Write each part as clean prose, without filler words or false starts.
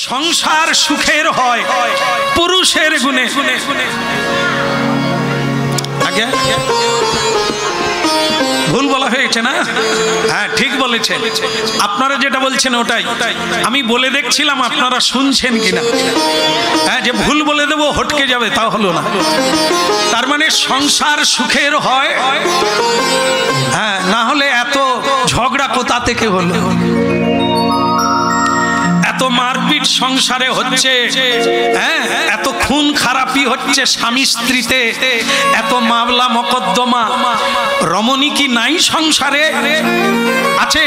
সংসার সুখের হয় পুরুষের গুণে। আগে ভুল বলা হয়েছে না? হ্যাঁ ঠিক বলেছেন। আপনারা যেটা বলছেন ওটাই আমি বলে দেখছিলাম, আপনারা শুনছেন কিনা। হ্যাঁ, যে ভুল বলে দেবো হটকে যাবে তা হলো না। তার মানে সংসার সুখের হয়, হ্যাঁ, না হলে এত ঝগড়া কোথা থেকে হলো? এত মারপিট সংসারে হচ্ছে, হ্যাঁ, এত খুন খারাপি হচ্ছে স্বামী স্ত্রীতে, এত মামলা মকদ্দমা। রমণী কি নাই সংসারে? আছে।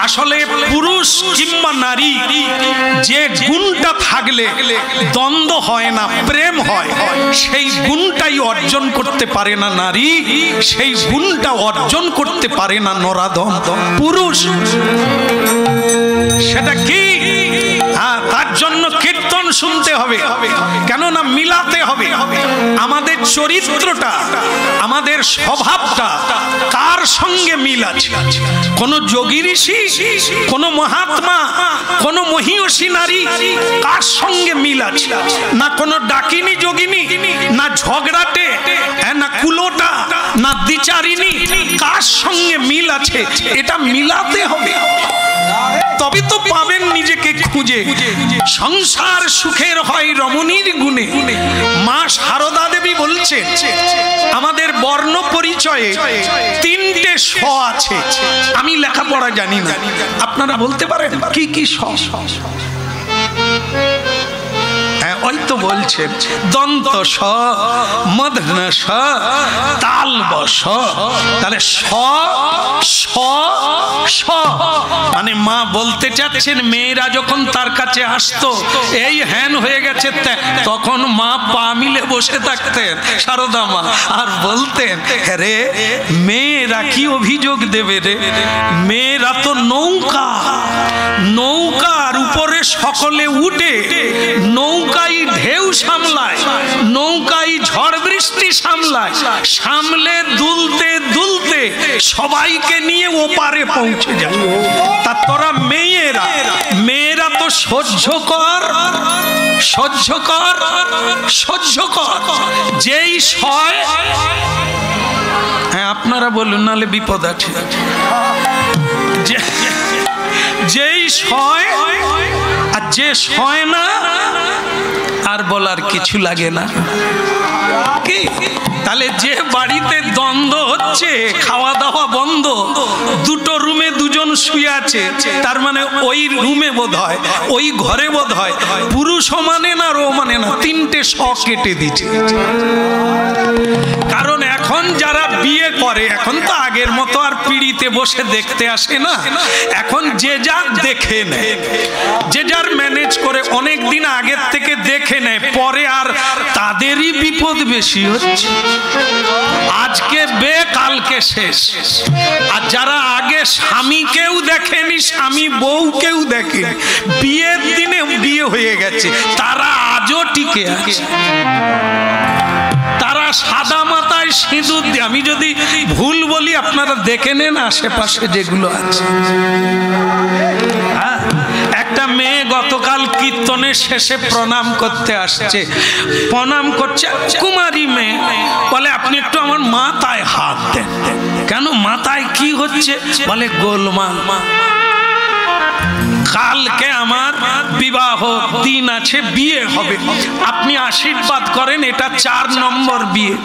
আসলে পুরুষ কিংবা নারী যে গুণটা থাকলে দ্বন্দ্ব হয় না, প্রেম হয়, সেই গুণটাই অর্জন করতে পারে না নারী, সেই গুণটা অর্জন করতে পারে না নরাধম পুরুষ। সেটা কি? তার জন্য কীর্তন শুনতে হবে, কেননা মিলাতে হবে আমাদের চরিত্রটা, আমাদের স্বভাবটা কার সঙ্গে মিল আছে। কোন যোগী ঋষি, কোন মহাত্মা, কোন মহিয়সী নারী কার সঙ্গে মিল আছে? না কোন ডাকিনী যোগিনী, না ঝগড়াটে, না কুলোটা, না দ্বিচারিণী, কার সঙ্গে মিল আছে এটা মিলাতে হবে, তবে তো পাবেন নিজেকে খুঁজে। সংসার সুখের হয় রমণীর গুণে। মা সারদা দেবী বলছে আমাদের বর্ণ পরিচয়ে 3টে স আছে। আমি লেখাপড়া জানি না, আপনারা বলতে পারেন কি কি স? ওই তো বলছেন দন্ত স, মধ্ন স, তালব স। তাহলে স স স মানে মা বলতে চাচ্ছেন মেয়েরা যখন তার কাছে আসতো এই হ্যান হয়ে গেছে, তখন মা পা মিলে বসে থাকতেন সারদা মা, আর বলতেন রে মেয়েরা কি অভিযোগ দেবে রে, মেয়েরা তো নৌকা, নৌকার উপরে সকলে উঠে, নৌকাই ঢেউ সামলায়, নৌকাই ঝড় বৃষ্টি সামলায়, সামলে দুলতে দুলতে সবাইকে নিয়ে ওপারে পৌঁছে যায়। তা তোরা মেয়েরা, মেয়েরা তো সহ্য কর, সহ্য কর, সহ্য কর। যেই সয়, হ্যাঁ আপনারা বলুন নাহলে বিপদ আছে, যেই সয় আর যে সয় না আর বলার কিছু লাগে না কি? তাহলে যে বাড়িতে দ্বন্দ্ব হচ্ছে, খাওয়া দাওয়া বন্ধ, দুটো রুমে দুজন শুয়ে আছে, তার মানে ওই রুমে বোধ হয়, ওই ঘরে বোধ হয় পুরুষও মানে না, রো মানে না, 3টে স কেটে দিচ্ছে। কারণ এখন যারা বিয়ে করে, এখন তো আগের মতো আর পিড়িতে বসে দেখতে আসে না, এখন যে যার দেখে নেয়, যে যার ম্যানেজ করে অনেক দিন আগের থেকে দেখে নেয়, পরে আর তাদেরই বিপদ বেশি হচ্ছে। আজকে বে কালকে শেষ। আর যারা আগে স্বামীকেও দেখেনি, স্বামী বউকেও দেখেনি, বিয়ের দিনে বিয়ে হয়ে গেছে, তারা আজও টিকে আছে। তারা সাদা মাথায় সিঁদুর দিয়ে, আমি যদি ভুল বলি আপনারা দেখে নেন আশেপাশে যেগুলো আছে। একটা মেয়ে গতকাল কীর্তনের শেষে প্রণাম করতে আসছে, প্রণাম করছে, কুমারী মেয়ে, বলে আপনি একটু আমার মাথায় হাত দেন। কেন, মাথায় কি হচ্ছে? বলে গোলমাল, কালকে আমার বিবাহ দিন আছে, বিয়ে হবে, আপনি আশীর্বাদ করেন, এটা 4 নম্বর বিয়ে।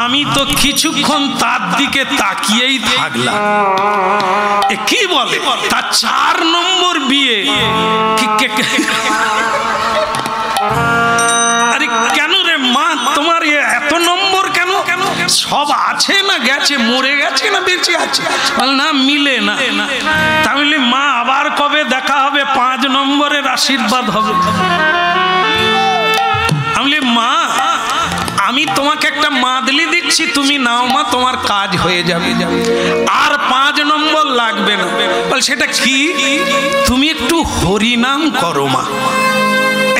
আমি তো কিছুক্ষণ তার দিকে তাকিয়েই থাকলাম, কি বলে তার 4 নম্বর বিয়ে? আরে কেন রে মা, তোমার এত নম্বর কেন? সব আছে না গেছে, মরে গেছে না বেঁচে আছে? না, মিলে না। তাহলে মা আবার কবে দেখা হবে? 5 নম্বরের আশীর্বাদ হবে। আমি মা, আমি তোমাকে একটা মাদলি দিচ্ছি, তুমি নাও মা, তোমার কাজ হয়ে যাবে, আর 5 নম্বর লাগবে না। বল সেটা কি? তুমি একটু হরিনাম করো মা,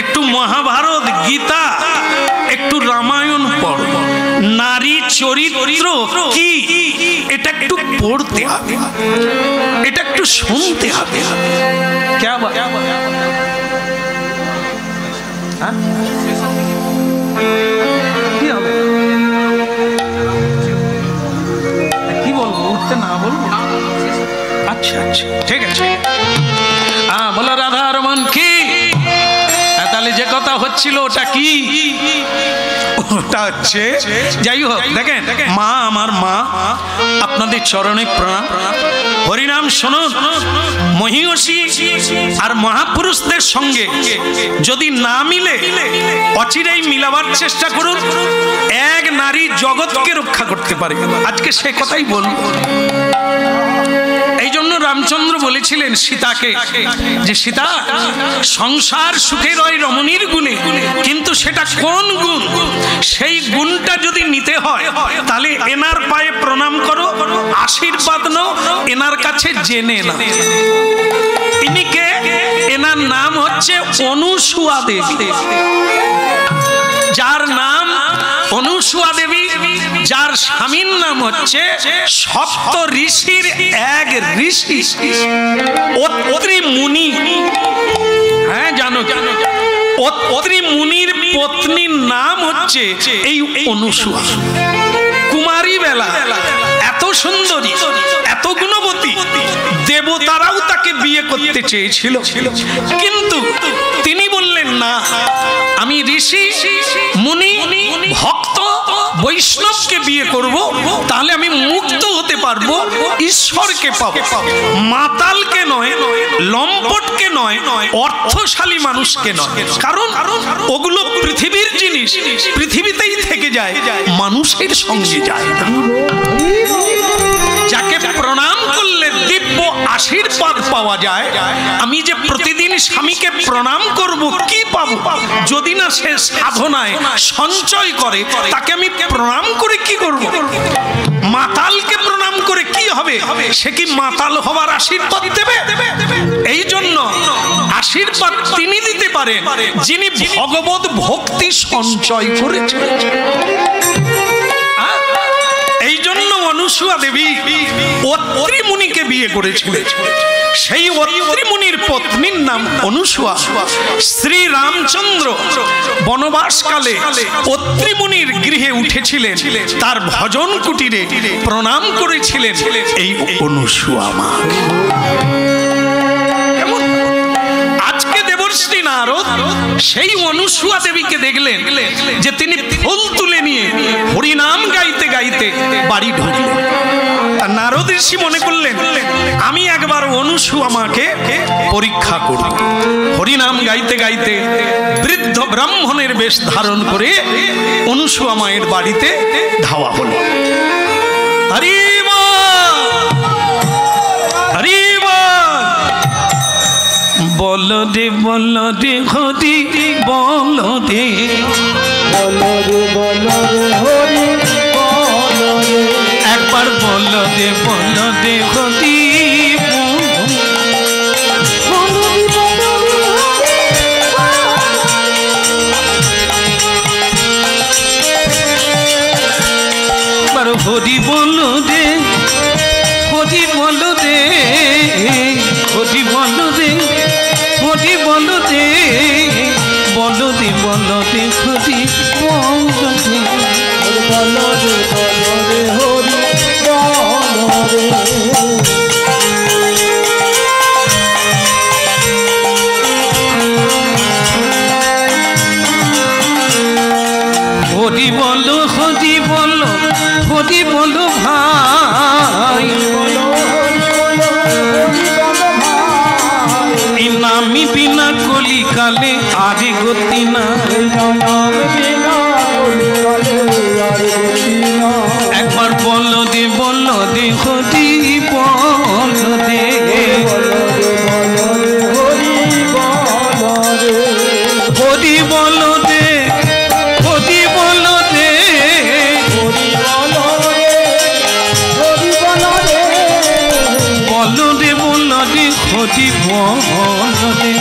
একটু মহাভারত, গীতা, একটু রামায়ণ পড়ো। নারী চরিত্র কি এটা একটু পড়তে হবে, এটা একটু শুনতে হবে। কি হবে, কি বলবো, উঠতে না বলবো? আচ্ছা আচ্ছা ঠিক আছে। বলো রাধার মন কি? তাহলে যে কথা হচ্ছিল ওটা কি? ওটা হচ্ছে, যাই হোক, দেখেন মা, আমার মা, আপনাদের চরণে প্রণাম। হরিনাম শুনুন। মহিষী আর মহাপুরুষদের সঙ্গে যদি না মিলে অচিরেই মিলাবার চেষ্টা করুন। এক নারী জগৎকে রক্ষা করতে পারে। আজকে সে কথাই বলবো। এই জন্য রামচন্দ্র বলেছিলেন সীতাকে যে সীতা, সংসার সুখের ওই রমণীর গুণে, কিন্তু সেটা কোন গুণ? সেই গুণটা যদি নিতে হয় তাহলে এনার পায়ে প্রণাম করো, আশীর্বাদ নাও, এনার কাছে জেনে নাও। ইনি কে? এনার নাম হচ্ছে অনুসুয়া দেবী। যার নাম অনুসুয়া দেবী, যার স্বামীর নাম হচ্ছে সপ্ত ঋষির এক ঋষি অত্রি মুনি। হ্যাঁ জানো, অত্রি মুনির পত্নীর নাম হচ্ছে এই অনুসুয়া। কুমারী বেলা এত সুন্দরী, এত গুণবতী, দেবতারাও তাকে বিয়ে করতে চেয়েছিল, কিন্তু তিনি বললেন না, আমি ঋষি মুনি ভক্ত বৈষ্ণবকে বিয়ে করব, তাহলে আমি মুক্ত হতে পারবো, ঈশ্বরকে পাবো। মাতালকে নয়, লম্পটকে নয়, অর্থশালী মানুষকে নয়। কারণ ওগুলো পৃথিবীর জিনিস, পৃথিবীতেই থেকে যায়, মানুষের সঙ্গে যায় না। যাকে প্রণাম করলে দিব্য আশীর্বাদ পাওয়া যায়। আমি যে প্রতিদিন স্বামীকে প্রণাম করব, কি পাবো? যদি না সে সাধনায় সঞ্চয় করে, তাকে আমি প্রণাম করে কি করব? মাতালকে প্রণাম করে কি হবে? সে কি মাতাল হবার আশীর্বাদ দেবে? এই জন্য আশীর্বাদ তিনি দিতে পারেন যিনি ভগবত ভক্তি সঞ্চয় করেছেন। এই জন্য অনুসুয়া দেবী অত্রি মুনিকে বিয়ে করেছিলেন। সেই অত্রি মুনির পত্নীর নাম অনুসুয়া। শ্রী রামচন্দ্র বনবাসকালে অত্রি মুনির গৃহে উঠেছিলেন, তার ভজন কুটিরে প্রণাম করেছিলেন এই অনুসুয়া মা। আজকে দেবর্ষি নারদ সেই অনুসুয়া দেবীকে দেখলেন যে তিনি ফুল তুলে নিয়ে হরিনাম গাইতে গাইতে বাড়ি ঢুকলেন। নারদ ঋষি মনে করলেন আমি একবার অনুসুয়া মাকে পরীক্ষা করব। হরিনাম গাইতে গাইতে বৃদ্ধ ব্রাহ্মণের বেশ ধারণ করে অনুসুয়া মায়ের বাড়িতে ধাওয়া হলো। হরি বলো রে বলো রে হরি বলো রে, বলো রে বলো রে হরি বলো রে, একবার বলো রে বলো রে হরি হরি বলো রে, হরি বলো রে, হরি বলো রে, হরি বলো রে, বলো রে বলো রে হরি বলো রে, বলো রে বলো রে হরি বলো রে। হরি বলো, হরি বলো, হরি বলো ভাই, নামি বিনা কলিকালে আরে গতি না, একবার বলো দে বলো দে হরি বলো দে, হরি বলো দে, হরি বলো দে, বলো দে বলো দে হরি বলো দে,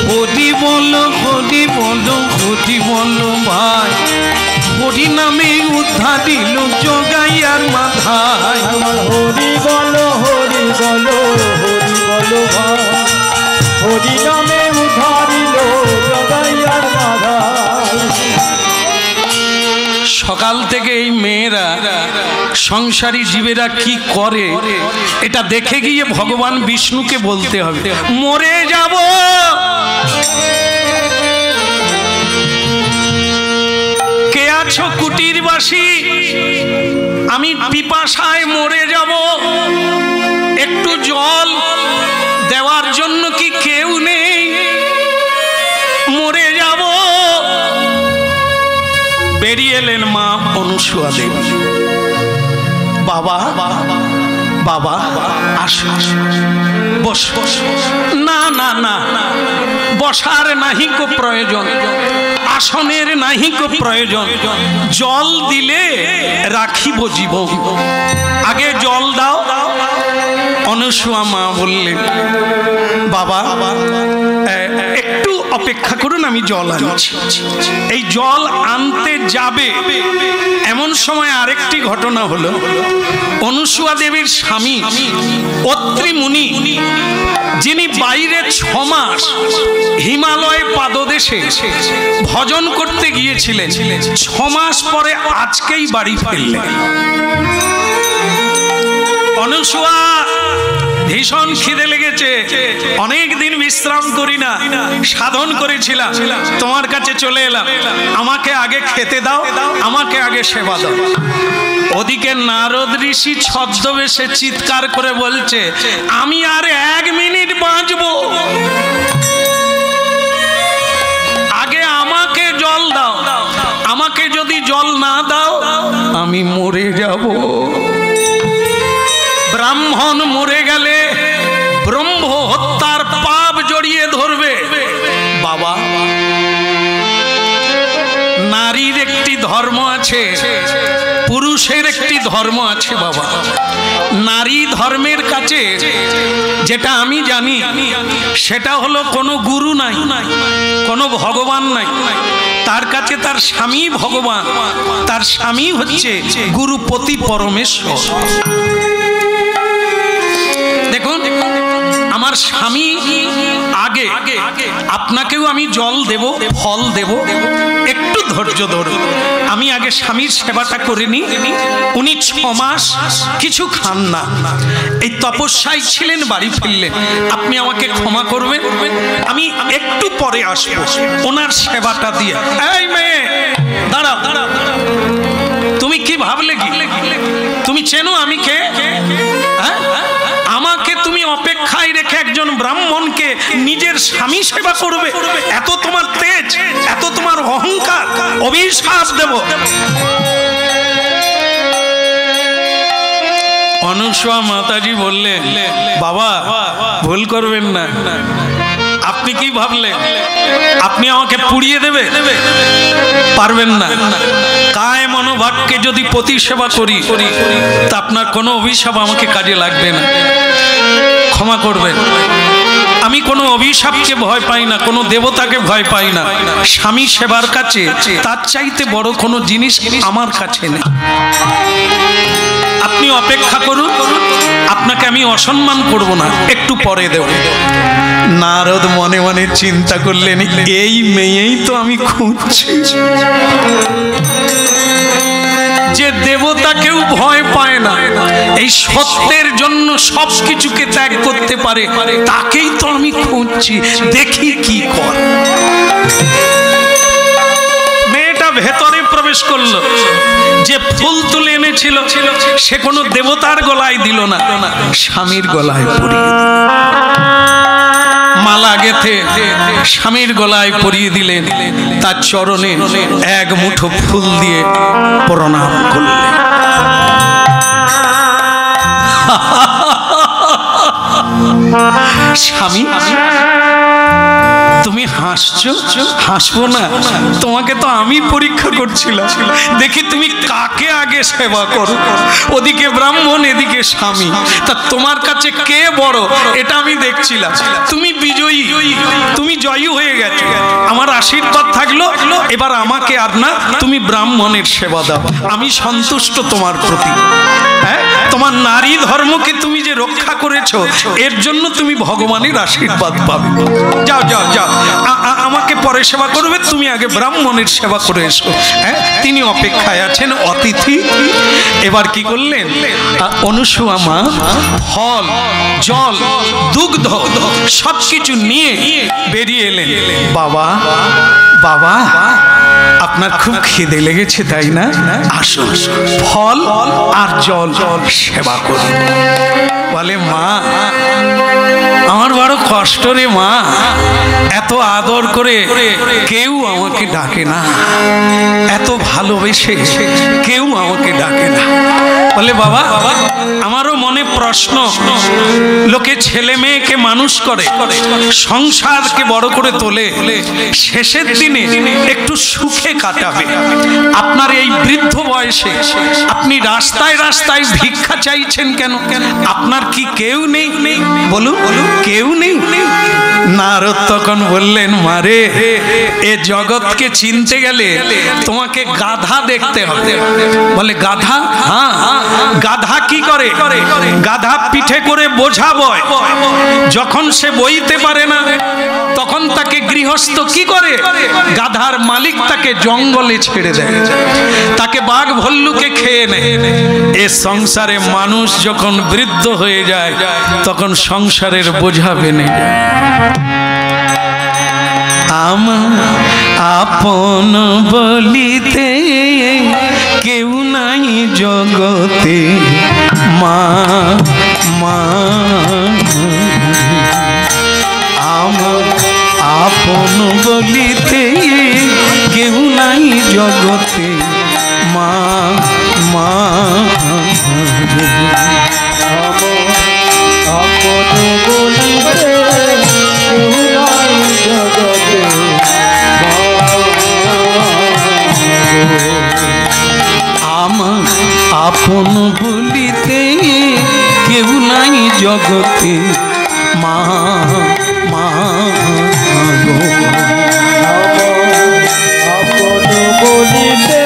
হরি বলো, হরি বলো, হরি বলো ভাই, হরি নামে উদ্ধার দিল জগাইয়ার মাথায়। হরি বলো হরি বলো হরি বলো ভাই, হরি নামে উদ্ধার দিল জগাইয়ার মাথায়। সকাল থেকে এই মেয়েরা সংসারী জীবেরা কি করে এটা দেখে গিয়ে ভগবান বিষ্ণুকে বলতে হবে, মরে যাব। কে আছো কুটিরবাসী, আমি পিপাসায় মরে যাব, একটু জল দেওয়ার জন্য কি কেউ নেই? মরে যাব। বেরিয়ে এলেন মা অনুসুয়া দেবী। বাবা বাবা আসো, বস। না না না, বসার নাহি কো প্রয়োজন, আসনের নাহি কো প্রয়োজন, জল দিলে রাখিব জীবন। আগে জল দাও। অনুসুয়া মা বললেন, বাবা একটু অপেক্ষা করুন, আমি জল আনছি। এই জল আনতে যাবে এমন সময় আরেকটি ঘটনা হলো। অনুসুয়া দেবীর স্বামী অত্রি মুনি, যিনি বাইরে 6 মাস হিমালয় পাদদেশে ভজন করতে গিয়েছিলেন, 6 মাস পরে আজকেই বাড়ি ফিরলেন। অনুসুয়া ভীষণ খিদে লেগেছে, অনেক দিন বিশ্রাম করি না, সাধন করেছিলাম, তোমার কাছে চলে এলাম, আমাকে আগে খেতে দাও, আমাকে আগে সেবা দাও। ওদিকে নারদ ঋষি ছদ্মবেশে চিৎকার করে বলছে, আমি আর 1 মিনিট বাঁচবো, আগে আমাকে জল দাও, আমাকে যদি জল না দাও আমি মরে যাব। ব্রাহ্মণ মরে গেলে ব্রহ্ম হত্যার পাপ জড়িয়ে ধরবে। বাবা, নারীর একটি ধর্ম আছে, পুরুষের একটি ধর্ম আছে। বাবা, নারী ধর্মের কাছে যেটা আমি জানি সেটা হলো কোনো গুরু নাই, কোনো ভগবান নাই, তার কাছে তার স্বামী ভগবান, তার স্বামী হচ্ছে গুরুপতি পরমেশ্বর। দেখুন, আমার স্বামী আগে, আপনাকেও আমি জল দেব, ফল দেব, একটু ধৈর্য ধরুন। আমি আগে স্বামীর সেবাটা করে নি। উনি 6 মাস কিছু খান না, এই তপস্যায় ছিলেন, বাড়ি ফিরলেন। আপনি আমাকে ক্ষমা করবেন, আমি একটু পরে আসবো ওনার সেবাটা দিয়ে। এই মেয়ে, দাঁড়াও, তুমি কি ভাবলে? কি তুমি চেনো আমি কে? হ্যাঁ, আমাকে তুমি অপেক্ষায় রেখে একজন ব্রাহ্মণকে নিজের স্বামী সেবা করবে? এত তোমার তেজ, এত তোমার অহংকার, অভিশাপ দেব। অনুসুয়া মাতাজি বললেন, বাবা ভুল করবেন না, আপনি কি ভাবলেন আপনি আমাকে পুড়িয়ে দেবে? পারবেন না। কায় মনোভাবকে যদি প্রতিসেবা করি তা আপনার কোনো অভিশাপ আমাকে কাজে লাগবে না। ক্ষমা করবেন, আমি কোনো অভিশাপকে ভয় পাই না, কোনো দেবতাকে ভয় পাই না। স্বামী সেবার কাছে তার চাইতে বড় কোনো জিনিস আমার কাছে নেই। আপনি অপেক্ষা করুন, আপনাকে আমি অসম্মান করব না, একটু পরে দেব। নারদ মনে মনে চিন্তা করলেন, এই মেয়েই তো আমি খুঁজছি, যে দেবতাকেও ভয় পায় না, এই সত্যের জন্য সব কিছুকে ত্যাগ করতে পারে, তাকেই তো আমি খুঁজছি, দেখি কি করে। মেয়েটা ভেতরে প্রবেশ করলো, যে ফুল তুলে এনেছিল সে কোনো দেবতার গলায় দিল না, স্বামীর গলায় পরিয়ে দিল। মালা গেথে স্বামীর গলায় পরিয়ে দিলেন, তার চরণে 1 মুঠো ফুল দিয়ে প্রণাম করলেন। স্বামী তুমি হাসছো? হাসবো না? তোমাকে তো আমি পরীক্ষা করছিলাম, দেখি তুমি কাকে আগে সেবা করো। ওদিকে ব্রাহ্মণ, এদিকে স্বামী, তা তোমার কাছে কে বড় এটা আমি দেখছিলাম। তুমি বিজয়ী, তুমি জয়ী হয়ে গেছো, আমার আশীর্বাদ থাকলো। এবার আমাকে আর না, তুমি ব্রাহ্মণের সেবা দাও, আমি সন্তুষ্ট তোমার প্রতি। হ্যাঁ, তোমার নারী ধর্মকে তুমি যে রক্ষা করেছো, এর জন্য তুমি ভগবানের আশীর্বাদ পাবে। যাও যাও যাও, আমাকে পরে সেবা করবে, তুমি আগে ব্রাহ্মণের সেবা করে এসো। হ্যাঁ, তিনি অপেক্ষায় আছেন, অতিথি। এবার কি করলেন? অনুসুয়া মা ফল, জল, দুগ্ধ সবকিছু নিয়ে বেরিয়ে এলেন। বাবা, বাবা, আপনার খুব খিদে লেগেছে তাই না? আসুন, ফল আর জল সেবা করুন। বলে, মা আমার বড় কষ্ট রে মা, এত আদর করে কেউ আমাকে ডাকে না, এত ভালোবেসে কেউ আমাকে ডাকে না। বলে, বাবা আমারও মনে প্রশ্ন, লোকে ছেলে মেয়েকে মানুষ করে, সংসারকে বড় করে তোলে, শেষের দিনে একটু সুখে কাটাবে। আপনার এই বৃদ্ধ বয়সে আপনি রাস্তায় রাস্তায় ভিক্ষা চাইছেন কেন? আপনার কি কেউ নেই? বলুন, কেউ নেই? নারদ তখন বললেন, মারে এ জগৎকে চিনতে গেলে তোমাকে গাধা দেখতে হবে। বলে, গাধা? হ্যাঁ, গাধা কি করে? গাধা পিঠে করে বোঝা বয়, যখন সে বইতে পারে না তখন তাকে গৃহস্থ কি করে? গাধার মালিক তাকে জঙ্গলে ছেড়ে দেয়, তাকে বাঘ ভল্লুকে খেয়ে নেয়। এ সংসারে মানুষ যখন বৃদ্ধ হয়ে যায় তখন সংসারের বোঝা বেনে যায়। আমার আপন বলিতে কেউ নাই জগতে, মা মা আমার আপন বলিতে কেউ নাই জগতে, মা মা আপন বলিতে কেউ নাই জগতে, আমার আপন বলিতে কেউ নাই জগতে, মা মা আপন বলিতে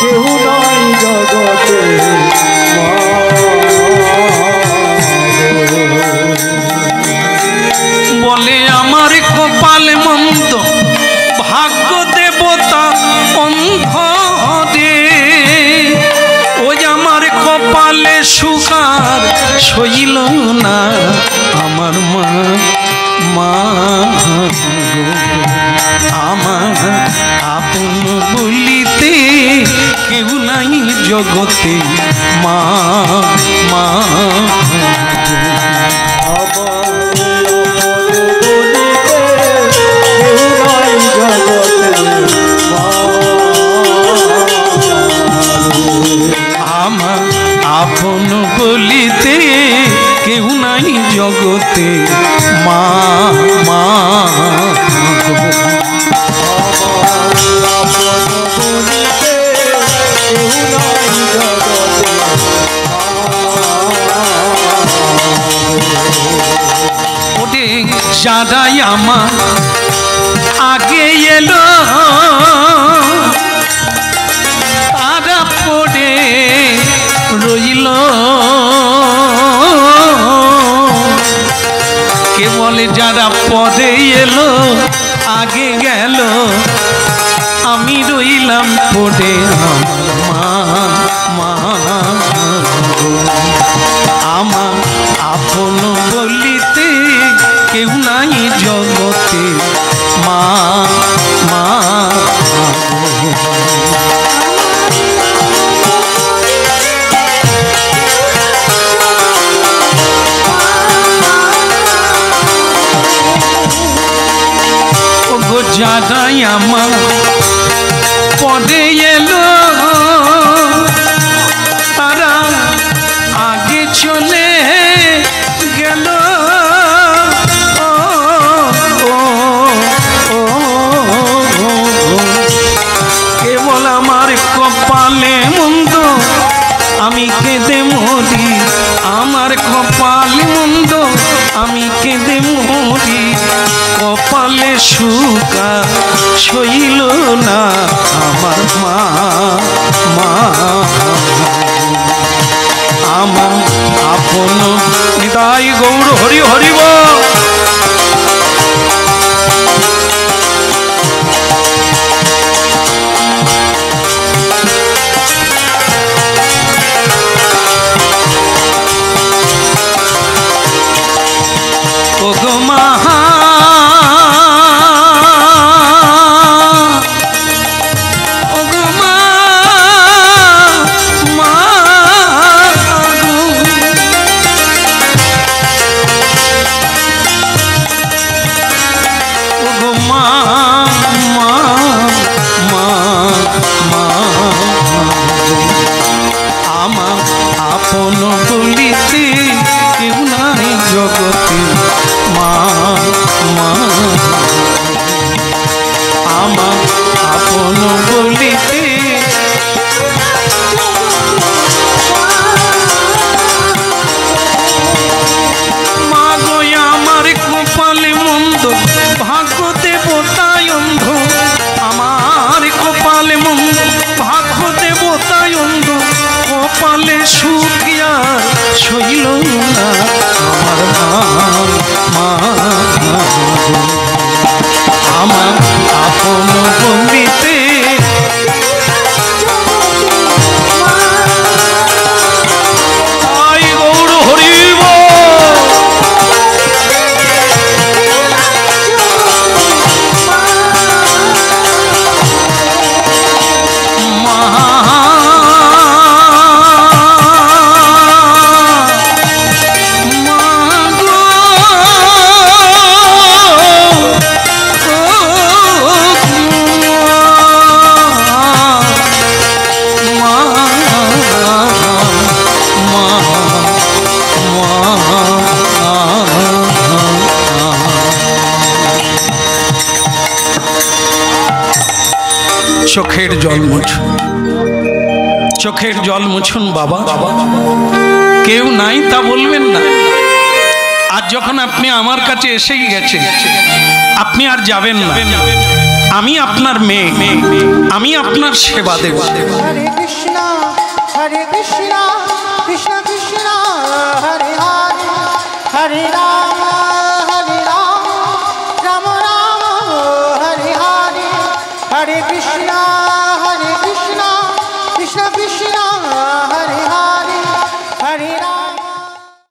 কেউ নাই জগতে, বলে, আমার কপালে মন্দ, ভাগ্য দেবতা অন্ধ দে, ওই আমার কপালে সুখার সইল না, আমার মা মা আমার আপন বলিতে কেউ নাই জগতে, মা মা আমার আপন বলিতে কেউ নাই জগতে, মা মা ওরে যারাই আমার আগে এলো তারা পড়ে রইল, কে বলে যারা পরে এলো আগে গেল, আমি রইলাম পড়ে, মা মা আমার আপন বলিতে কেউ নাই জগতে, মা মা যারাই আমার পরে এলো তারা আগে চলে গেল, কেঁদে মরি, আমার কপাল মন্দ আমি কেঁদে মরি, কপালে সুকা সইল না আমার মা, মা আমার আপন নিতাই গৌর হরি হরিব। ওগো মা আমার আপন বলিতে কেউ নাই জগতে, মা মা আমার আপন বলিতে মা গো আমার কপালে মন্দ ভাগ্য দেবতায় অন্ধ, আমার কপালে মন্দ ভাগ্য দেবতায় অন্ধ, কপালে সুখিয়া সইল না আমার মা, মা আমার আপন বলিতে আই গৌর হরিব। চোখের জল মুছুন, চোখের জল মুছুন বাবা, কেউ নাই তা বলবেন না। আর যখন আপনি আমার কাছে এসেই গেছেন, আপনি আর যাবেন না। আমি আপনার মেয়ে, আমি আপনার সেবা দেব। হরে কৃষ্ণ কৃষ্ণ কৃষ্ণ কৃষ্ণ হরে হরে হরে রাম